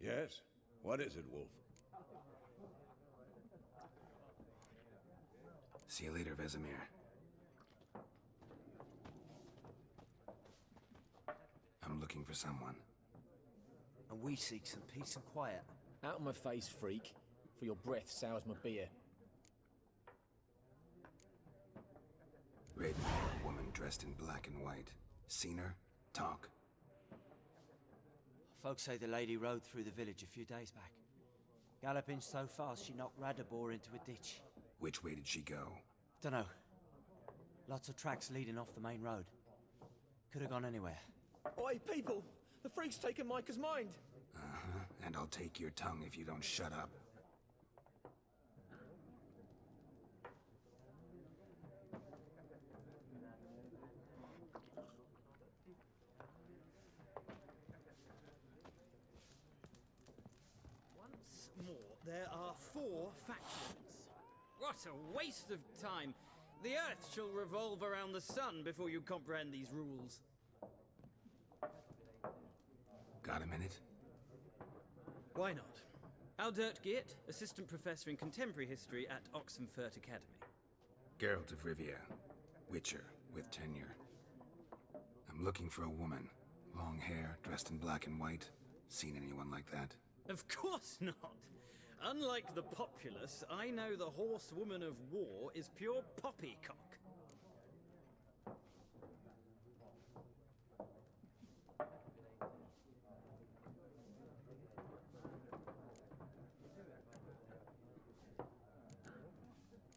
Yes? What is it, Wolf? See you later, Vesemir. I'm looking for someone. And we seek some peace and quiet. Out of my face, freak. For your breath sours my beer. Raven-haired woman dressed in black and white. Seen her? Talk. Folks say the lady rode through the village a few days back. Galloping so fast she knocked Radabor into a ditch. Which way did she go? Dunno. Lots of tracks leading off the main road. Could have gone anywhere. Oi, people! The freak's taken Micah's mind! Uh-huh, and I'll take your tongue if you don't shut up. Once more, there are 4 factions. What a waste of time! The Earth shall revolve around the sun before you comprehend these rules. Got a minute? Why not? Aldert Geert, Assistant Professor in Contemporary History at Oxenfurt Academy. Geralt of Rivia. Witcher, with tenure. I'm looking for a woman. Long hair, dressed in black and white. Seen anyone like that? Of course not! Unlike the populace, I know the horsewoman of war is pure poppycock.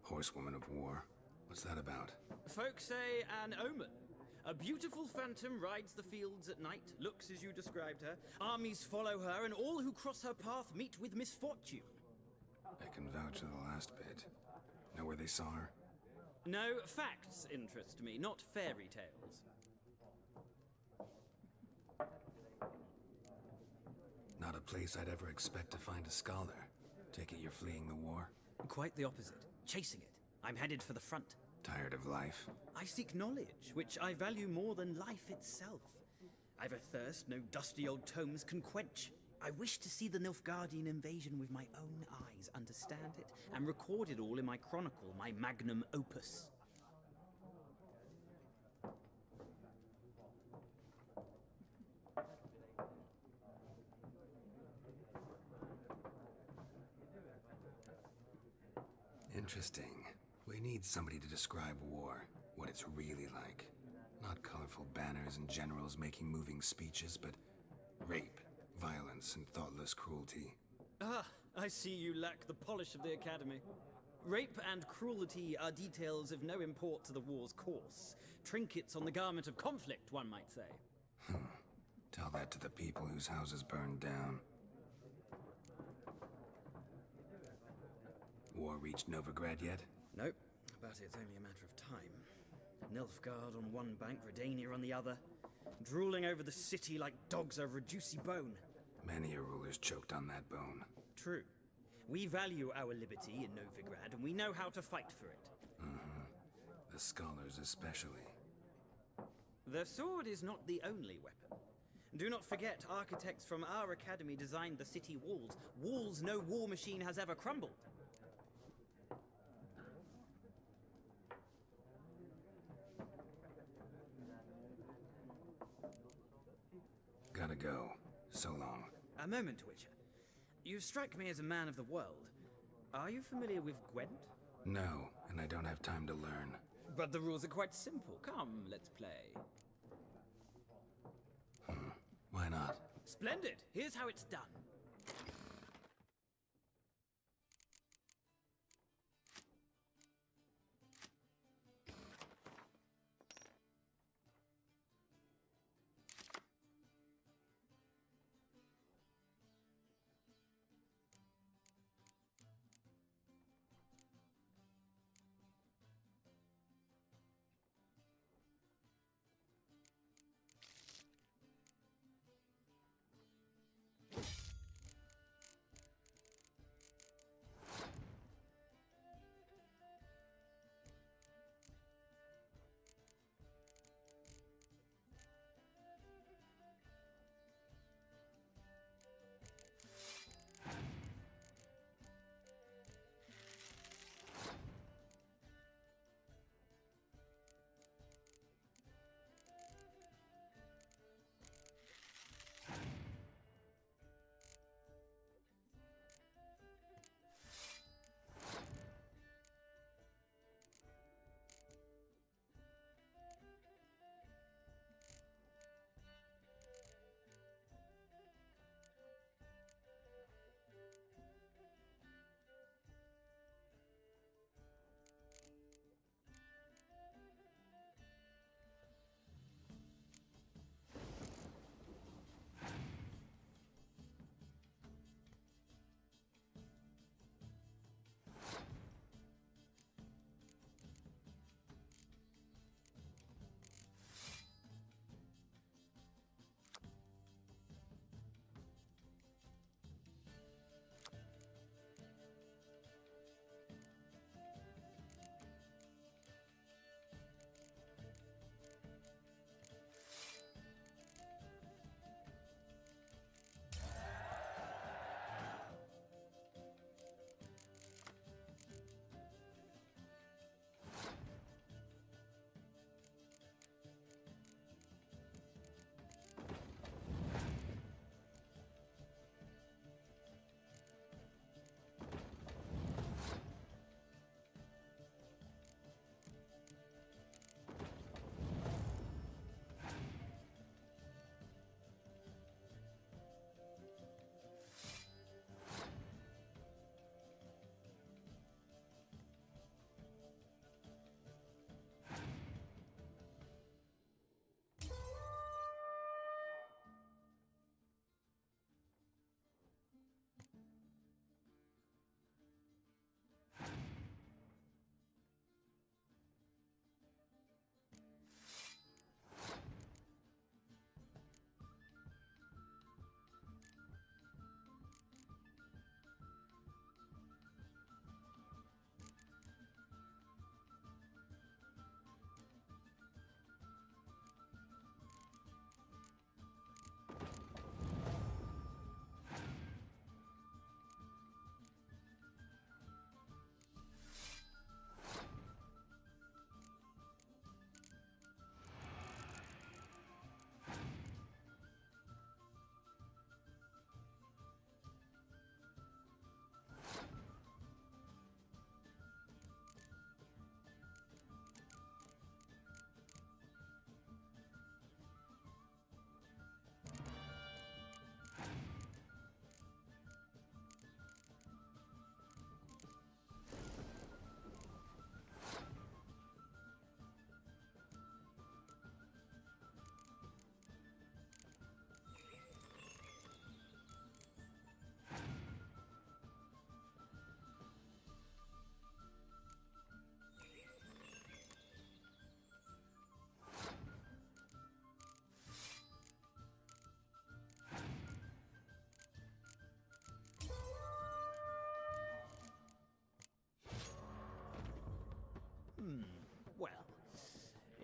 Horsewoman of war. What's that about? Folk say an omen. A beautiful phantom rides the fields at night, looks as you described her. Armies follow her, and all who cross her path meet with misfortune. I can vouch for the last bit. Know where they saw her? No, facts interest me, not fairy tales. Not a place I'd ever expect to find a scholar. Take it you're fleeing the war? Quite the opposite. Chasing it. I'm headed for the front. Tired of life? I seek knowledge, which I value more than life itself. I've a thirst no dusty old tomes can quench. I wish to see the Nilfgaardian invasion with my own eyes, understand it, and record it all in my chronicle, my magnum opus. Interesting. We need somebody to describe war, what it's really like. Not colorful banners and generals making moving speeches, but rape, violence, and thoughtless cruelty. Ah, I see you lack the polish of the Academy. Rape and cruelty are details of no import to the war's course. Trinkets on the garment of conflict, one might say. Tell that to the people whose houses burned down. War reached Novigrad yet? Nope, but it's only a matter of time. Nilfgaard on one bank, Redania on the other, drooling over the city like dogs over a juicy bone. Many a ruler's choked on that bone. True. We value our liberty in Novigrad, and we know how to fight for it. The scholars especially. The sword is not the only weapon. Do not forget, architects from our academy designed the city walls. Walls no war machine has ever crumbled. Gotta go. So long. A moment, Witcher. You strike me as a man of the world. Are you familiar with Gwent? No, and I don't have time to learn. But the rules are quite simple. Come, let's play. Why not? Splendid! Here's how it's done.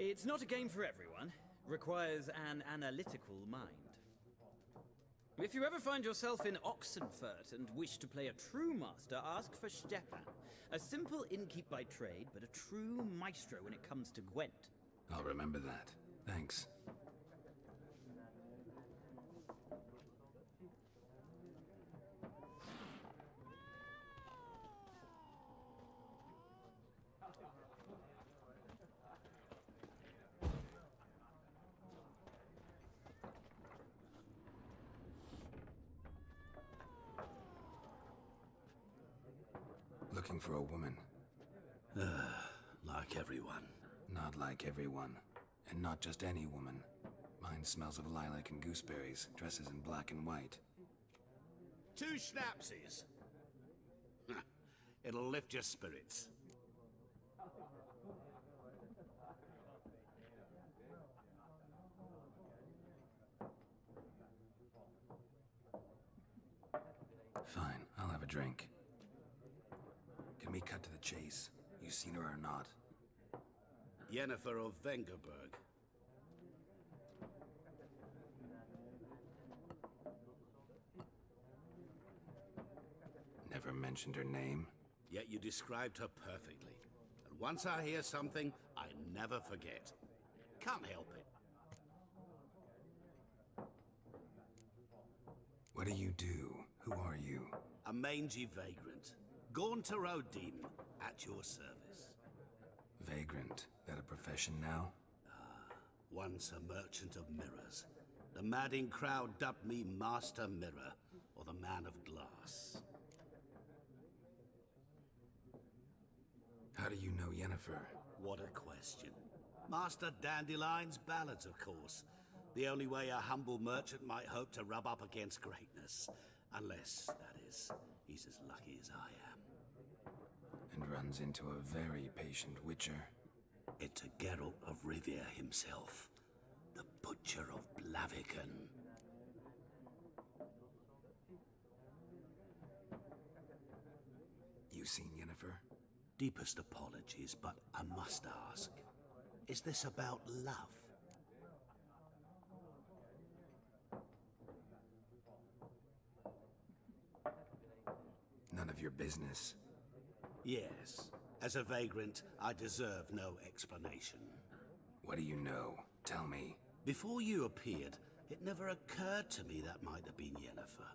It's not a game for everyone. Requires an analytical mind. If you ever find yourself in Oxenfurt and wish to play a true master, ask for Stepan. A simple innkeep by trade, but a true maestro when it comes to Gwent. I'll remember that. Thanks. Looking for a woman. Like everyone. Not like everyone. And not just any woman. Mine smells of lilac and gooseberries, dresses in black and white. 2 schnapsies. It'll lift your spirits. Fine, I'll have a drink. Can we cut to the chase? You seen her or not? Yennefer of Vengerberg. Never mentioned her name. Yet you described her perfectly. And once I hear something, I never forget. Can't help it. What do you do? Who are you? A mangy vagrant. Gone to Odin, at your service. Vagrant. That a profession now? Once a merchant of mirrors. The madding crowd dubbed me Master Mirror, or the Man of Glass. How do you know Yennefer? What a question. Master Dandelion's ballads, of course. The only way a humble merchant might hope to rub up against greatness. Unless, that is, he's as lucky as I am. And runs into a very patient witcher. It's a Geralt of Rivia himself. The Butcher of Blaviken. You seen Yennefer? Deepest apologies, but I must ask. Is this about love? None of your business. Yes. As a vagrant, I deserve no explanation. What do you know? Tell me. Before you appeared, it never occurred to me that might have been Yennefer.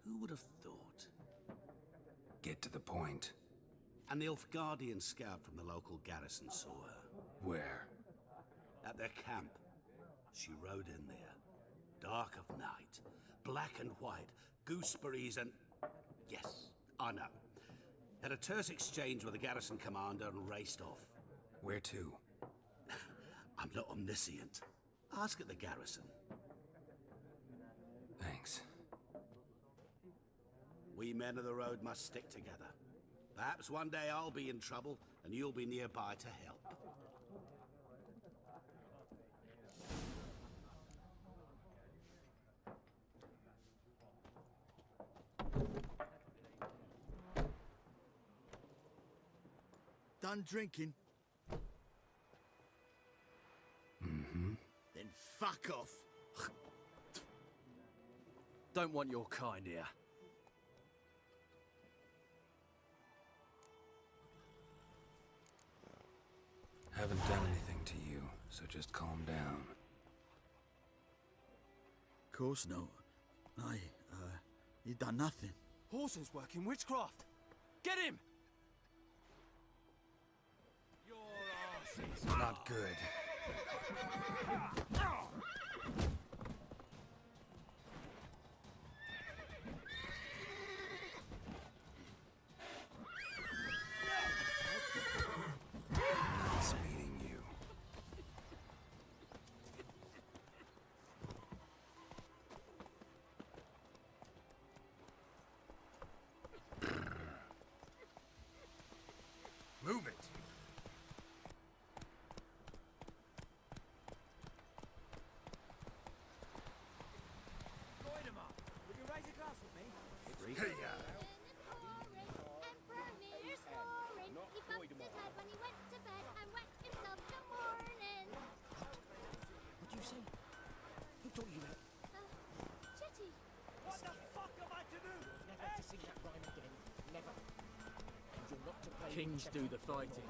Who would have thought? Get to the point. An Nilfgaardian scout from the local garrison saw her. Where? At their camp. She rode in there. Dark of night. Black and white. Gooseberries and... Yes, I know. Had a terse exchange with the garrison commander and raced off. Where to? I'm not omniscient. Ask at the garrison. Thanks. We men of the road must stick together. Perhaps one day I'll be in trouble and you'll be nearby to help. Done drinking? Mm-hmm. Then fuck off. Don't want your kind here. Haven't done anything to you, so just calm down. Course no. You done nothing. Horses working witchcraft. Get him! Not good. Nice meeting you. Move it. see that rhyme again. Never. And you're not to blame. Kings do the fighting.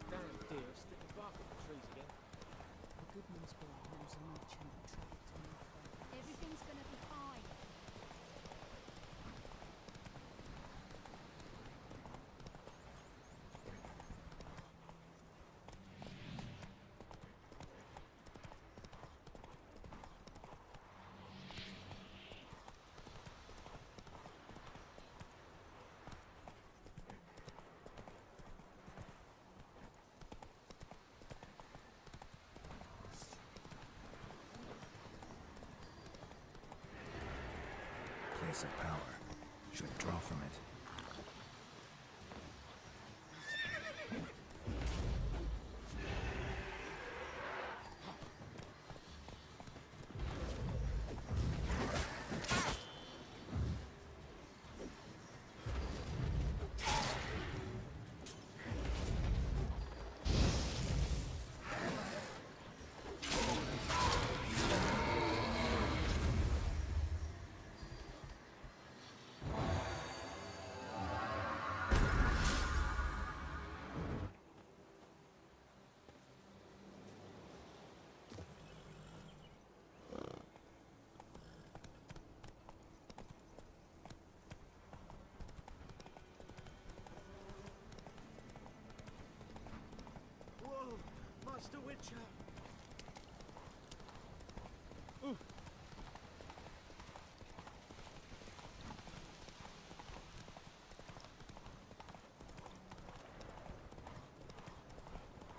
Damn deer, stick the bark on the trees again. The Goodman's boy knows a merchant who travelled to Norfolk. Everything's gonna be fine. Place of power. Should draw from it. Whoa, Master Witcher!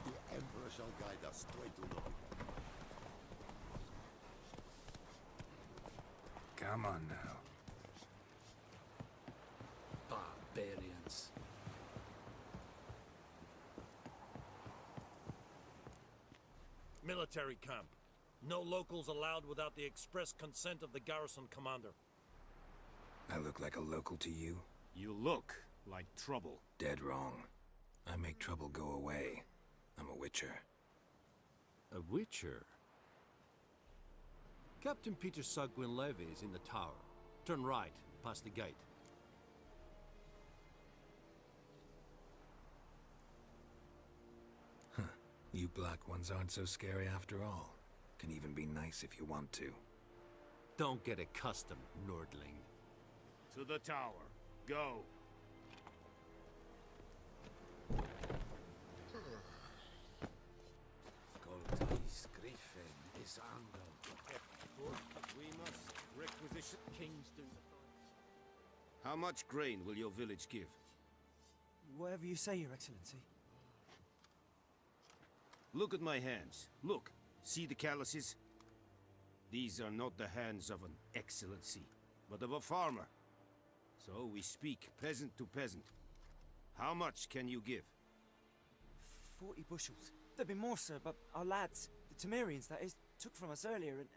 The Emperor shall guide us straight to the... Come on now. Barbarians. Military camp. No locals allowed without the express consent of the garrison commander. I look like a local to you? You look like trouble. Dead wrong. I make trouble go away. I'm a witcher. A witcher? Captain Peter Sagwin-Levy is in the tower. Turn right, past the gate. You black ones aren't so scary after all. Can even be nice if you want to. Don't get accustomed, Nordling. To the tower. Go. Goldy's griffin is angled. We must requisition. Kings do the fighting. How much grain will your village give? Whatever you say, Your Excellency. Look at my hands. Look. See the calluses? These are not the hands of an excellency, but of a farmer. So we speak peasant to peasant. How much can you give? 40 bushels. There'd be more, sir, but our lads, the Temerians, that is, took from us earlier and...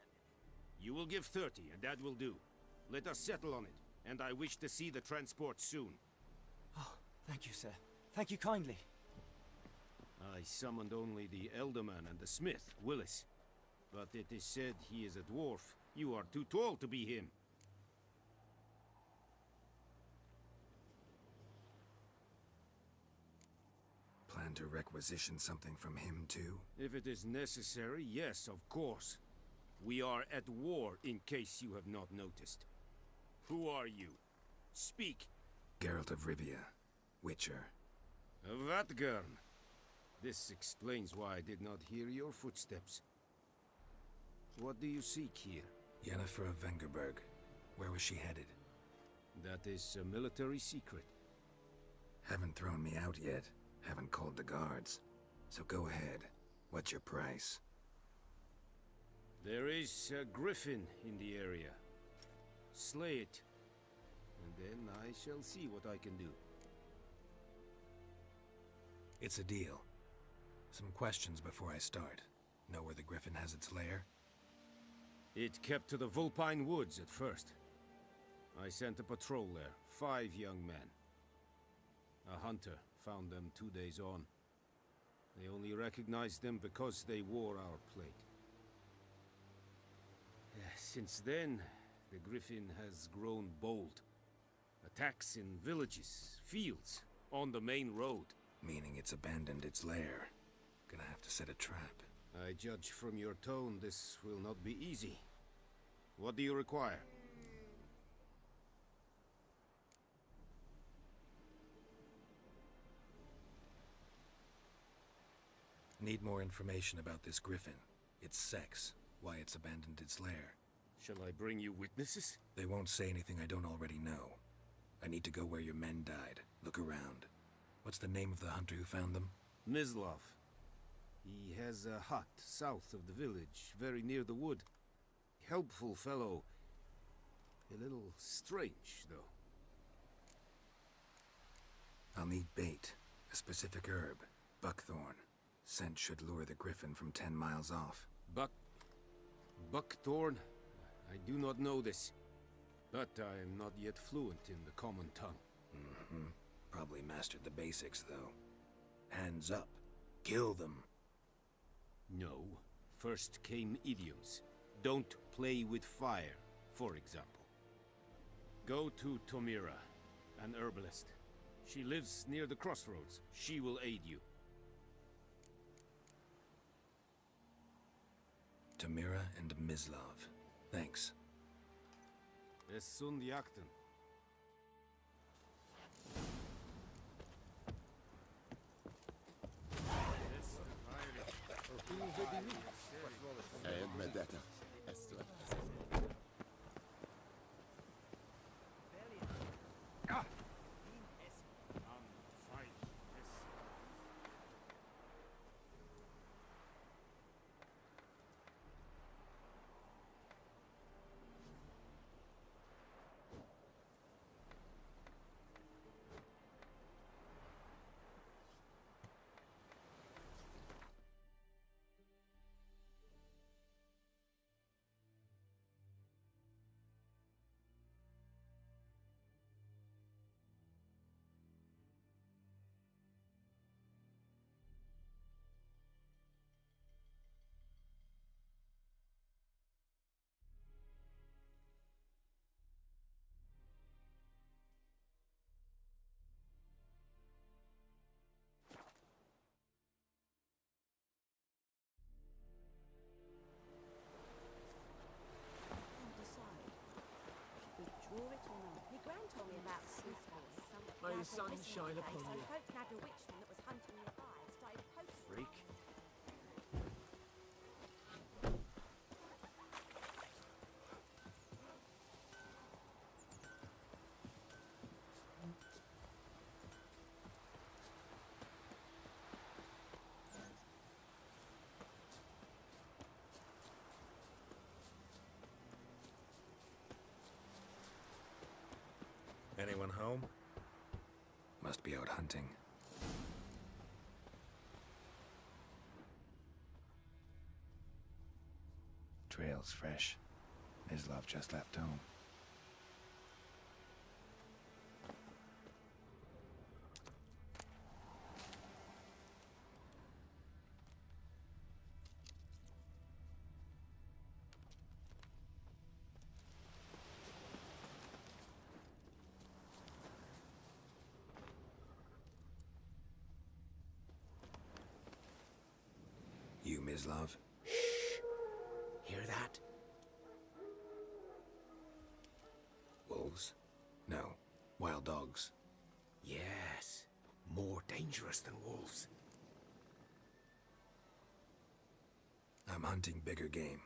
You will give 30, and that will do. Let us settle on it, and I wish to see the transport soon. Oh, thank you, sir. Thank you kindly. I summoned only the Elderman and the smith, Willis. But it is said he is a dwarf. You are too tall to be him. Plan to requisition something from him too? If it is necessary, yes, of course. We are at war, in case you have not noticed. Who are you? Speak! Geralt of Rivia, Witcher. Vatgern. This explains why I did not hear your footsteps. What do you seek here? Yennefer of Vengerberg. Where was she headed? That is a military secret. Haven't thrown me out yet. Haven't called the guards. So go ahead. What's your price? There is a griffin in the area. Slay it. And then I shall see what I can do. It's a deal. Some questions before I start. Know where the griffin has its lair? It kept to the Vulpine Woods at first. I sent a patrol there, 5 young men. A hunter found them 2 days on. They only recognized them because they wore our plate. Since then, the griffin has grown bold. Attacks in villages, fields, on the main road. Meaning it's abandoned its lair. Gonna have to set a trap. I judge from your tone this will not be easy. What do you require? Need more information about this griffin. Its sex, why it's abandoned its lair. Shall I bring you witnesses? They won't say anything I don't already know. I need to go where your men died. Look around. What's the name of the hunter who found them? Mislav. He has a hut south of the village, very near the wood. Helpful fellow. A little strange, though. I'll need bait. A specific herb. Buckthorn. Scent should lure the griffin from 10 miles off. Buckthorn? I do not know this. But I am not yet fluent in the common tongue. Probably mastered the basics, though. Hands up. Kill them. No. First came idioms. Don't play with fire, for example. Go to Tomira, an herbalist. She lives near the crossroads. She will aid you. Tamira and Mislav. Thanks. Es sunt jakten. And Medetta. May the sun shine upon you. Freak. Anyone home? Must be out hunting. Trail's fresh. Mislav just left home. You, Mislav? Shh! Hear that? Wolves? No. Wild dogs. Yes. More dangerous than wolves. I'm hunting bigger game.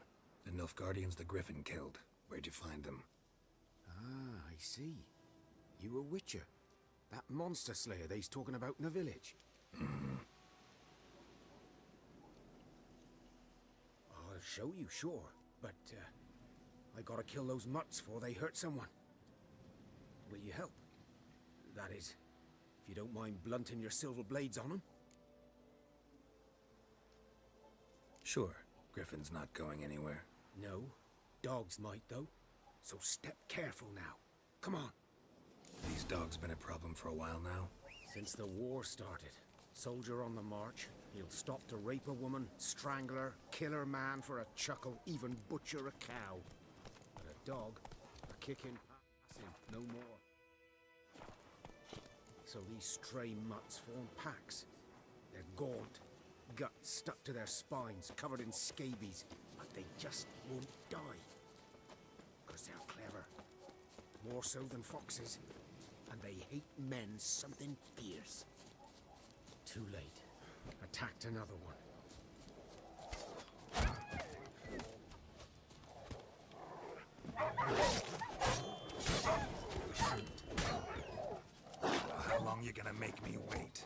The Nilfgaardians the Griffin killed. Where'd you find them? Ah, I see. You a witcher. That monster slayer they's talking about in the village. I'll show you, sure. But, I gotta kill those mutts before they hurt someone. Will you help? That is, if you don't mind blunting your silver blades on them. Sure. Griffin's not going anywhere. No. Dogs might, though. So step careful now. Come on. These dogs been a problem for a while now? Since the war started. Soldier on the march. He'll stop to rape a woman, strangle her, kill her man for a chuckle, even butcher a cow. But a dog, a kicking, passing, no more. So these stray mutts form packs. They're gaunt, guts stuck to their spines, covered in scabies, but they just won't die. Because they're clever. More so than foxes. And they hate men something fierce. Too late. Attacked another one. How long you gonna make me wait?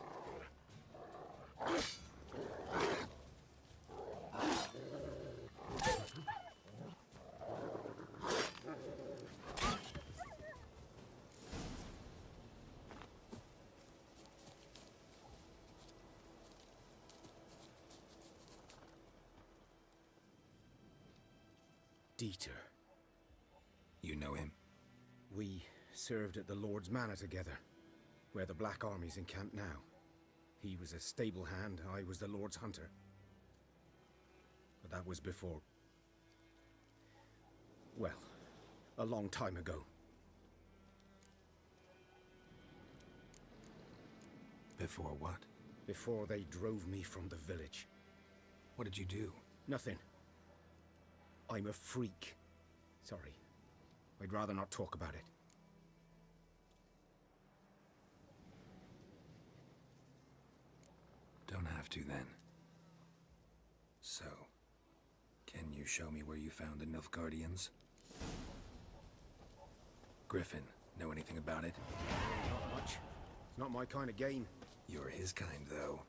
Dieter. You know him? We served at the Lord's Manor together, where the Black Army's encamped now. He was a stable hand, I was the Lord's hunter. But that was before... well, a long time ago. Before what? Before they drove me from the village. What did you do? Nothing. I'm a freak. Sorry. I'd rather not talk about it. Don't have to then. So, can you show me where you found the Nilfgaardians? Griffin, know anything about it? Not much. It's not my kind of game. You're his kind, though.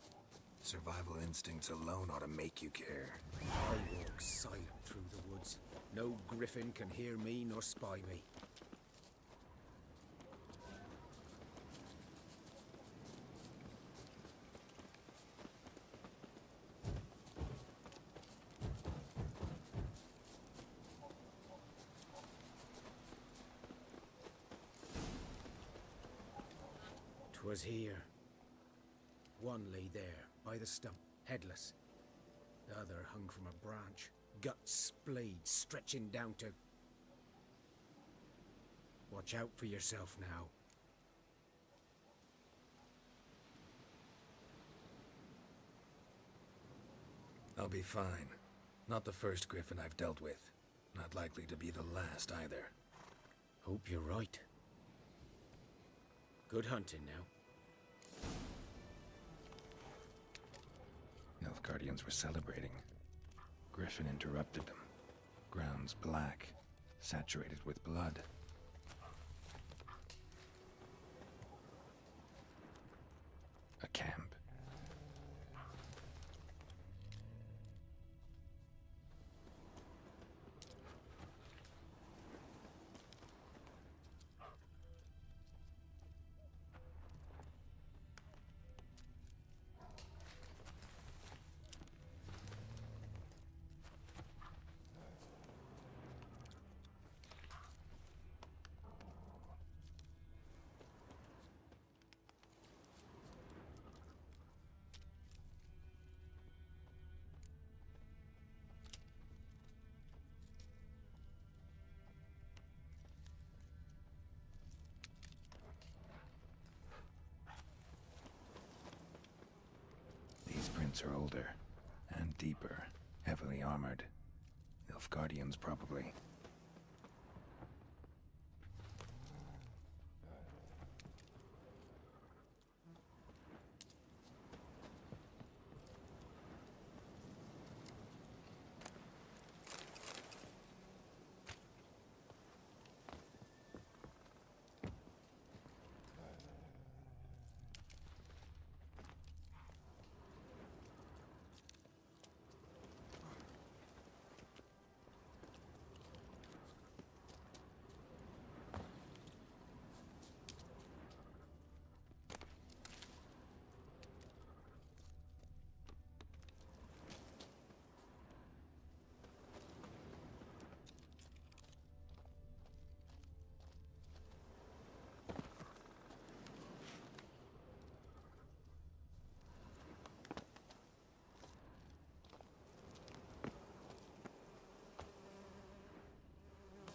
Survival instincts alone ought to make you care. I walk silent through the woods. No griffin can hear me nor spy me. Was here. One lay there, by the stump, headless. The other hung from a branch, guts splayed, stretching down to... Watch out for yourself now. I'll be fine. Not the first griffin I've dealt with. Not likely to be the last either. Hope you're right. Good hunting now. Nilfgaardians were celebrating. Griffin interrupted them. Grounds black, saturated with blood. A camp. Prints are older and deeper, heavily armored. Nilfgaardians, probably.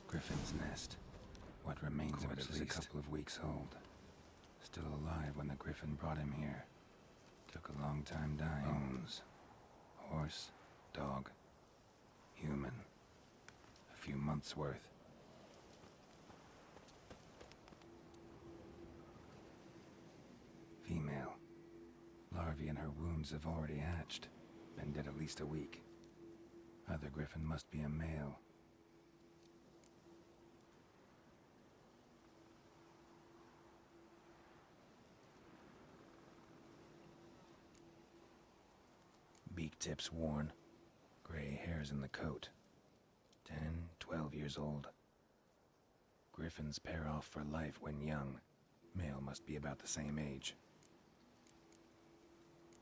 Griffin's nest. What remains of it is a couple of weeks old. Still alive when the griffin brought him here. Took a long time dying. Bones. Horse, dog, human. A few months' worth. Female. Larvae in her wounds have already hatched. Been dead at least a week. Other griffin must be a male. Beak tips worn. Gray hairs in the coat. 10, 12 years old. Griffins pair off for life when young. Male must be about the same age.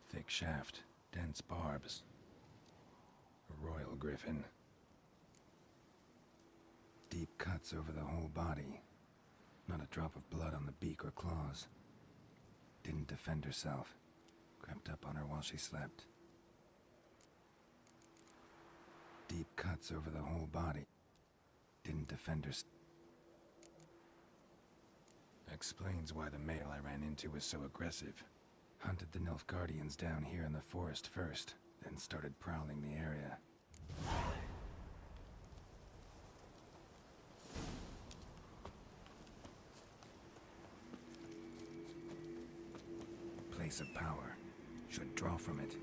Thick shaft, dense barbs. A royal griffin. Deep cuts over the whole body. Not a drop of blood on the beak or claws. Didn't defend herself. Crept up on her while she slept. Deep cuts over the whole body. Didn't defend herself. Explains why the male I ran into was so aggressive. Hunted the Nilfgaardians down here in the forest first, then started prowling the area. Place of power. Should draw from it.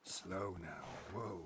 Slow now. Whoa.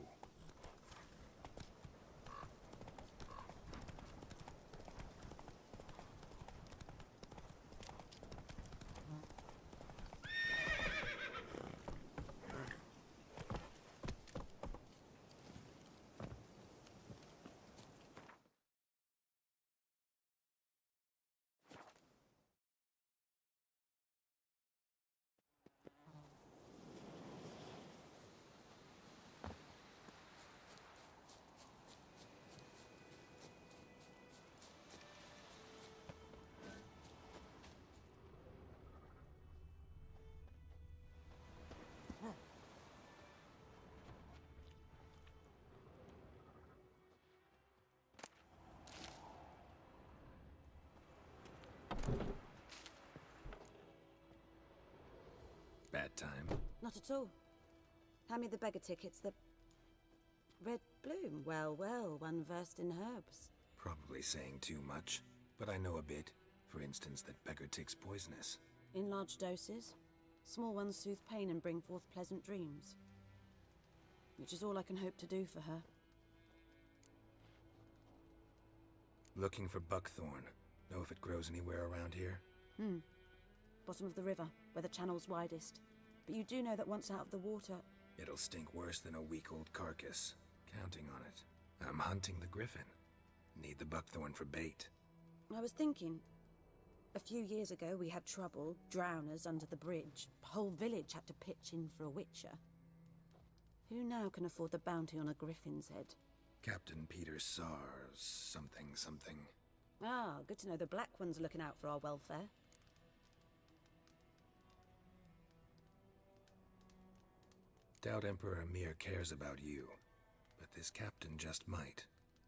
Bad time. Not at all. Hand me the beggar tickets, the... Red bloom. Well, well, one versed in herbs. Probably saying too much, but I know a bit. For instance, that beggar tick's poisonous. In large doses. Small ones soothe pain and bring forth pleasant dreams. Which is all I can hope to do for her. Looking for buckthorn. Know if it grows anywhere around here? Bottom of the river, where the channel's widest. But you do know that once out of the water... It'll stink worse than a week-old carcass. Counting on it. I'm hunting the griffin. Need the buckthorn for bait. I was thinking... A few years ago we had trouble, drowners under the bridge. Whole village had to pitch in for a witcher. Who now can afford the bounty on a griffin's head? Captain Peter Sars, something. Ah, good to know the Black One's looking out for our welfare. Doubt Emperor Emir cares about you, but this captain just might.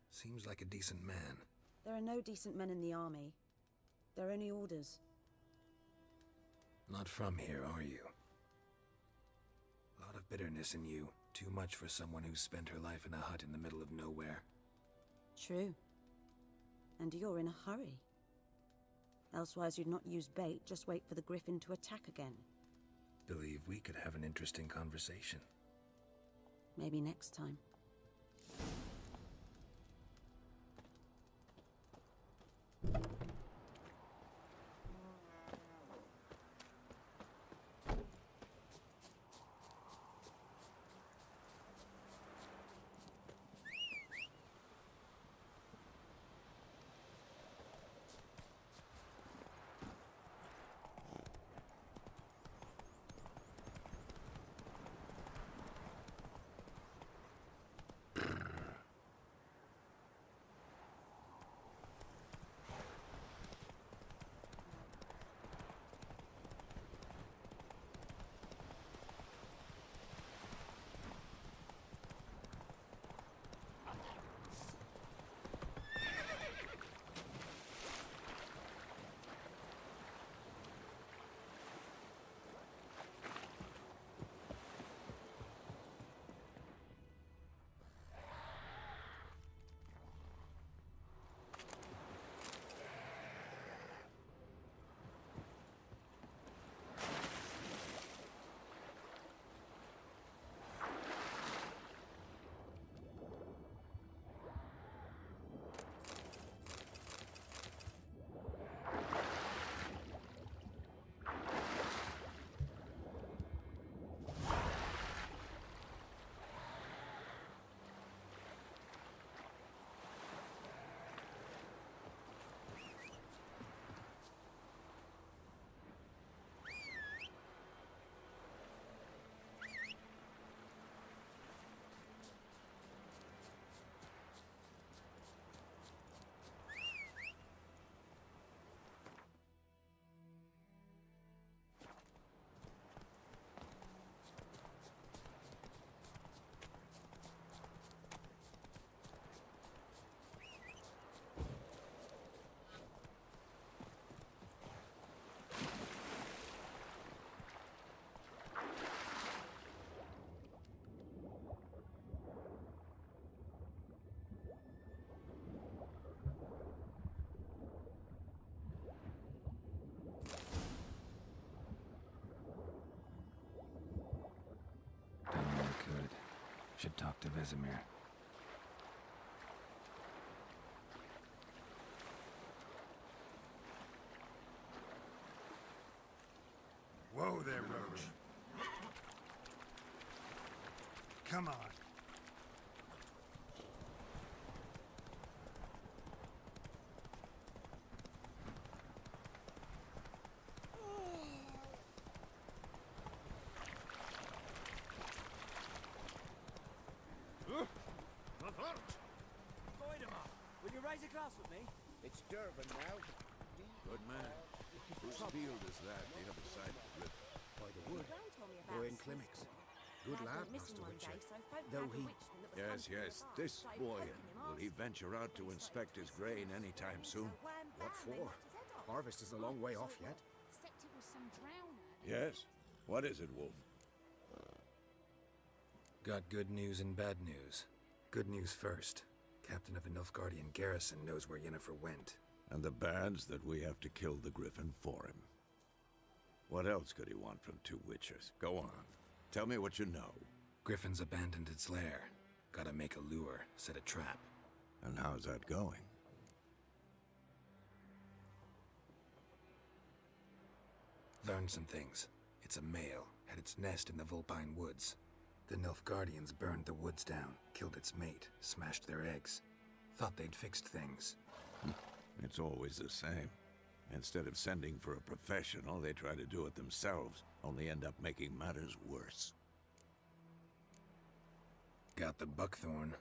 Seems like a decent man. There are no decent men in the army. They're only orders. Not from here, are you? Lot of bitterness in you. Too much for someone who spent her life in a hut in the middle of nowhere. True. And you're in a hurry. Elsewise you'd not use bait, just wait for the griffin to attack again. Believe we could have an interesting conversation. Maybe next time. Should talk to Vesemir. Whoa there, Roach. Come on. Will you raise a glass with me? It's Durban now. Good man. Whose field is that, the other side of the river? By the wood. Boy in Climmix. Good lad, Master Witcher. Though he... Yes, yes. This boy. Will he venture out to inspect his grain anytime soon? What for? Harvest is a long way off yet. Yes. What is it, Wolf? Got good news and bad news. Good news first. Captain of the Nilfgaardian garrison knows where Yennefer went. And the bad's that we have to kill the griffin for him. What else could he want from two witchers? Go on. Tell me what you know. Griffin's abandoned its lair. Gotta make a lure, set a trap. And how's that going? Learned some things. It's a male, had its nest in the Vulpine Woods. The Nilfgaardians burned the woods down, killed its mate, smashed their eggs. Thought they'd fixed things. It's always the same. Instead of sending for a professional, they try to do it themselves, only end up making matters worse. Got the buckthorn.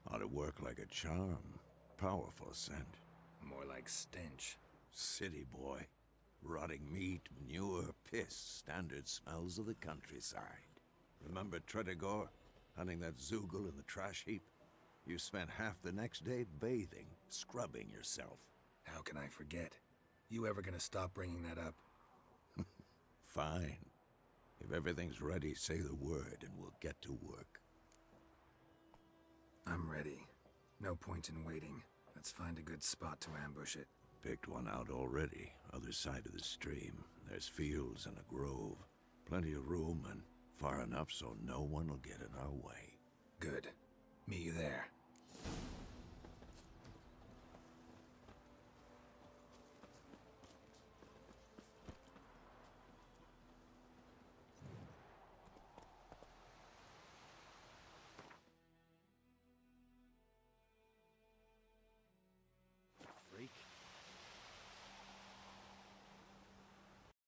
Ought to work like a charm. Powerful scent. More like stench. City boy. Rotting meat, manure, piss, standard smells of the countryside. Remember Tredegor? Hunting that Zoogle in the trash heap? You spent half the next day bathing, scrubbing yourself. How can I forget? You ever gonna stop bringing that up? Fine. If everything's ready, say the word and we'll get to work. I'm ready. No point in waiting. Let's find a good spot to ambush it. Picked one out already. Other side of the stream. There's fields and a grove. Plenty of room and far enough so no one will get in our way. Good.